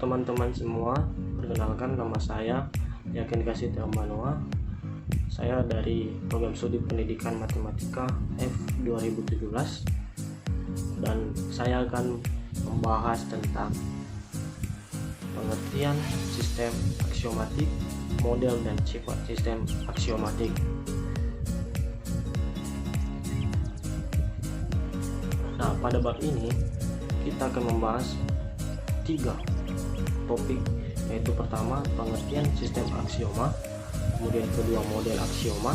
teman-teman semua, perkenalkan nama saya Yakin Kasih Manoa. Saya dari Program Studi Pendidikan Matematika F 2017 dan saya akan membahas tentang pengertian sistem aksiomatik, model dan sifat sistem aksiomatik. Nah, pada bab ini kita akan membahas 3 topik, yaitu pertama pengertian sistem aksioma, kemudian kedua model aksioma,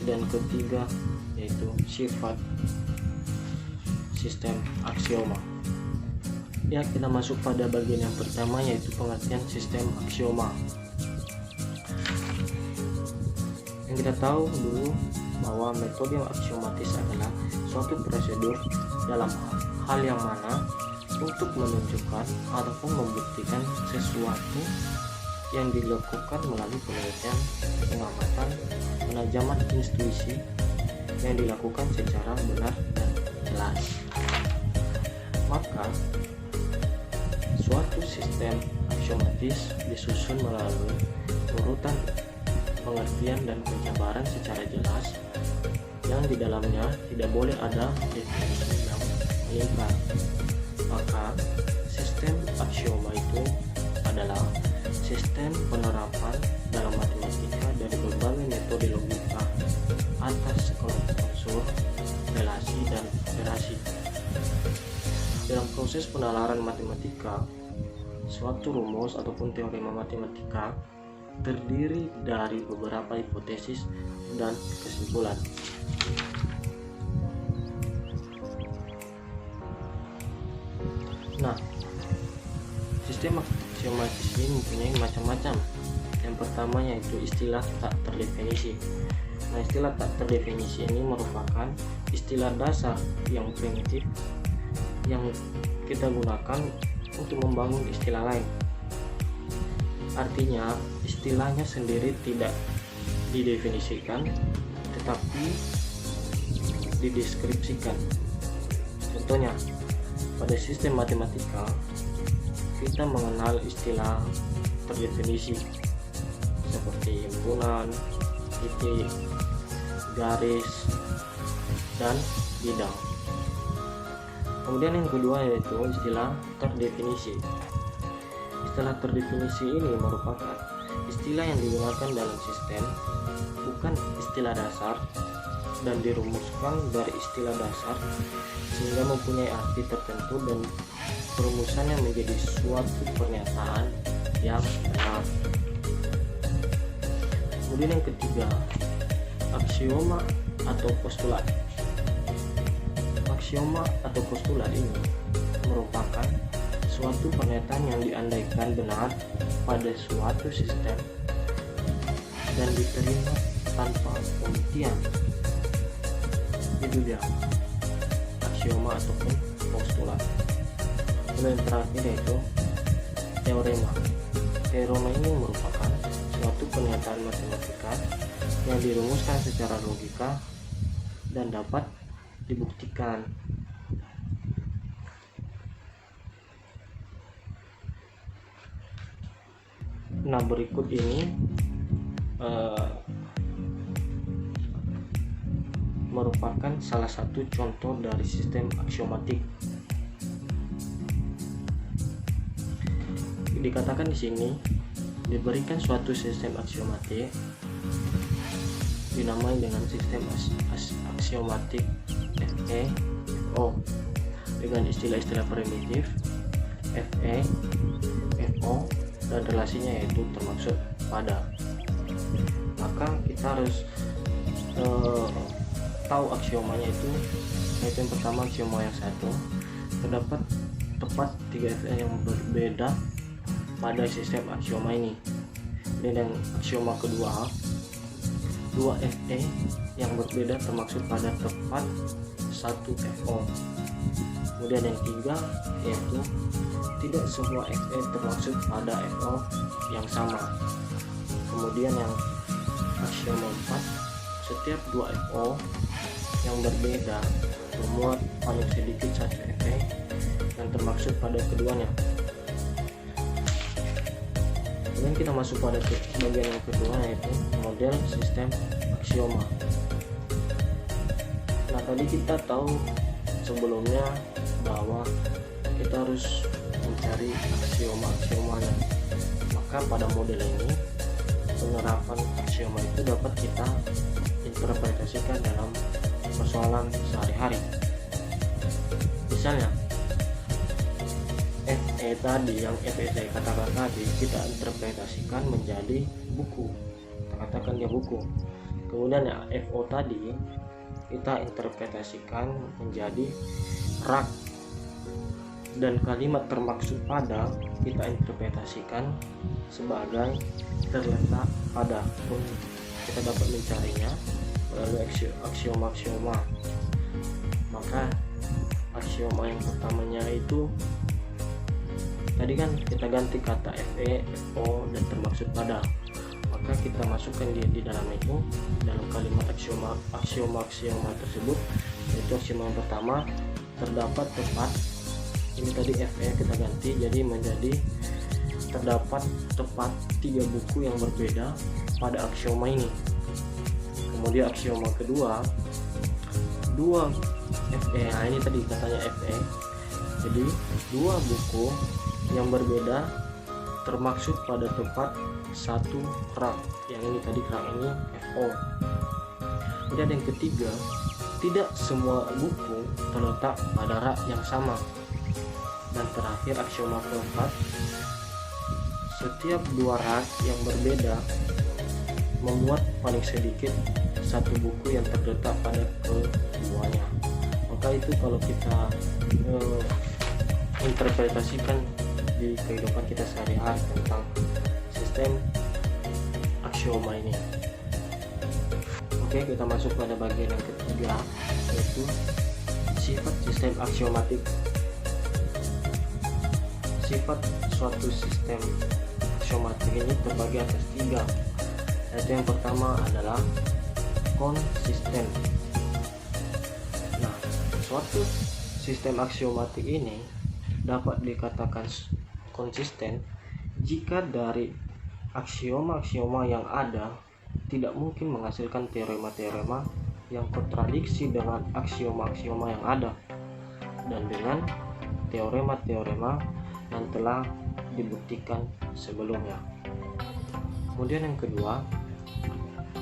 dan ketiga yaitu sifat sistem aksioma. Ya, kita masuk pada bagian yang pertama, yaitu pengertian sistem aksioma. Yang kita tahu dulu bahwa metode aksiomatis adalah suatu prosedur dalam hal yang mana untuk menunjukkan ataupun membuktikan sesuatu yang dilakukan melalui penelitian, pengamatan, penajaman intuisi yang dilakukan secara benar dan jelas. Maka suatu sistem aksiomatis disusun melalui urutan pengertian dan penjabaran secara jelas, yang di dalamnya tidak boleh ada definisi yang mengikat. Maka sistem aksioma itu adalah sistem penerapan dalam matematika dari berbagai metode logika atas sekelompok unsur, relasi, dan operasi. Dalam proses penalaran matematika, suatu rumus ataupun teorema matematika terdiri dari beberapa hipotesis dan kesimpulan. Nah, sistem aksiomatis ini mempunyai macam-macam. Yang pertama yaitu istilah tak terdefinisi. Nah, istilah tak terdefinisi ini merupakan istilah dasar yang primitif yang kita gunakan untuk membangun istilah lain. Artinya, istilahnya sendiri tidak didefinisikan, tetapi dideskripsikan. Contohnya, pada sistem matematika, kita mengenal istilah terdefinisi seperti himpunan, titik, garis, dan bidang. Kemudian yang kedua yaitu istilah terdefinisi. Istilah terdefinisi ini merupakan istilah yang digunakan dalam sistem, bukan istilah dasar, dan dirumuskan dari istilah dasar sehingga mempunyai arti tertentu dan perumusannya menjadi suatu pernyataan yang benar. Kemudian yang ketiga, aksioma atau postulat. Aksioma atau postulat ini merupakan suatu pernyataan yang diandaikan benar pada suatu sistem dan diterima tanpa pembuktian. Itu dia aksioma ataupun postulat. Kemudian yang terakhir yaitu teorema. Teorema ini merupakan suatu pernyataan matematika yang dirumuskan secara logika dan dapat dibuktikan. Nah, berikut ini merupakan salah satu contoh dari sistem aksiomatik. Dikatakan di sini diberikan suatu sistem aksiomatik dinamai dengan sistem aksiomatik FE, FO dengan istilah-istilah primitif FE, FO, dan relasinya yaitu termaksud pada. Maka kita harus tahu aksiomanya itu, yaitu yang pertama aksioma yang satu, terdapat tepat 3 FE yang berbeda pada sistem aksioma ini. Dan yang aksioma kedua, 2 FE yang berbeda termaksud pada tepat 1 FO. Kemudian yang tiga yaitu tidak semua FE termaksud pada FO yang sama. Kemudian yang aksioma 4, setiap 2 FO yang berbeda memuat paling sedikit 1 FE yang termaksud pada keduanya. kita masuk pada bagian yang kedua, yaitu model sistem aksioma. Nah, tadi kita tahu sebelumnya bahwa kita harus mencari aksioma-aksiomanya. Maka pada model ini penerapan aksioma itu dapat kita interpretasikan dalam persoalan sehari-hari. Misalnya FE tadi, yang FE saya katakan tadi, kita interpretasikan menjadi buku, kita katakan dia buku. Kemudian ya FO tadi kita interpretasikan menjadi rak, dan kalimat termaksud pada kita interpretasikan sebagai terletak pada. Kita dapat mencarinya melalui aksioma-aksioma. Maka aksioma yang pertamanya itu tadi kan kita ganti kata FE, FO dan termaksud pada. Maka kita masukkan di dalam itu, dalam kalimat aksioma tersebut, yaitu aksioma yang pertama, terdapat tepat. Ini tadi FE kita ganti jadi menjadi terdapat tepat 3 buku yang berbeda pada aksioma ini. Kemudian aksioma kedua, 2 FE. Nah, ini tadi katanya FE. Jadi 2 buku yang berbeda termaksud pada tepat 1 rak. Yang ini tadi rak ini FO. Kemudian yang ketiga, tidak semua buku terletak pada rak yang sama. Dan terakhir aksioma keempat, setiap 2 rak yang berbeda memuat paling sedikit 1 buku yang terletak pada keduanya. Maka itu kalau kita interpretasikan di kehidupan kita sehari-hari tentang sistem aksioma ini. Oke, kita masuk pada bagian yang ketiga, yaitu sifat sistem aksiomatik. Sifat suatu sistem aksiomatik ini terbagi atas 3, yaitu yang pertama adalah konsisten. Nah, suatu sistem aksiomatik ini dapat dikatakan konsisten jika dari aksioma-aksioma yang ada tidak mungkin menghasilkan teorema-teorema yang kontradiksi dengan aksioma-aksioma yang ada dan dengan teorema-teorema yang telah dibuktikan sebelumnya. Kemudian yang kedua,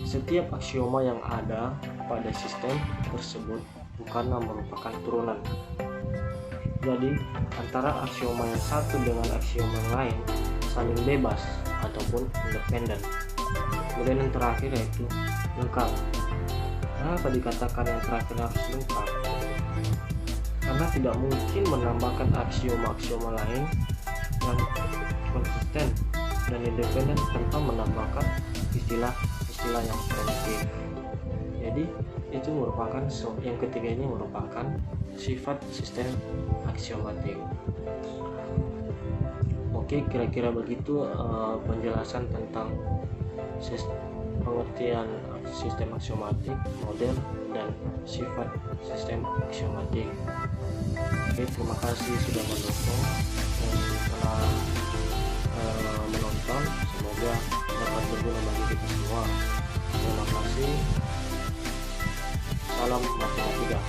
setiap aksioma yang ada pada sistem tersebut bukanlah merupakan turunan. Jadi antara aksioma yang satu dengan aksioma yang lain saling bebas ataupun independen. Kemudian yang terakhir yaitu lengkap. Kenapa dikatakan yang terakhir harus lengkap? Karena tidak mungkin menambahkan aksioma-aksioma lain yang konsisten dan independen tanpa menambahkan istilah-istilah yang primitif. Jadi itu merupakan yang ketiga ini merupakan sifat sistem aksiomatik. Oke, kira-kira begitu penjelasan tentang pengertian sistem aksiomatik, model dan sifat sistem aksiomatik. Oke, terima kasih sudah mendukung dan telah menonton. Semoga dapat berguna bagi kita semua. Terima kasih. Salam matematika.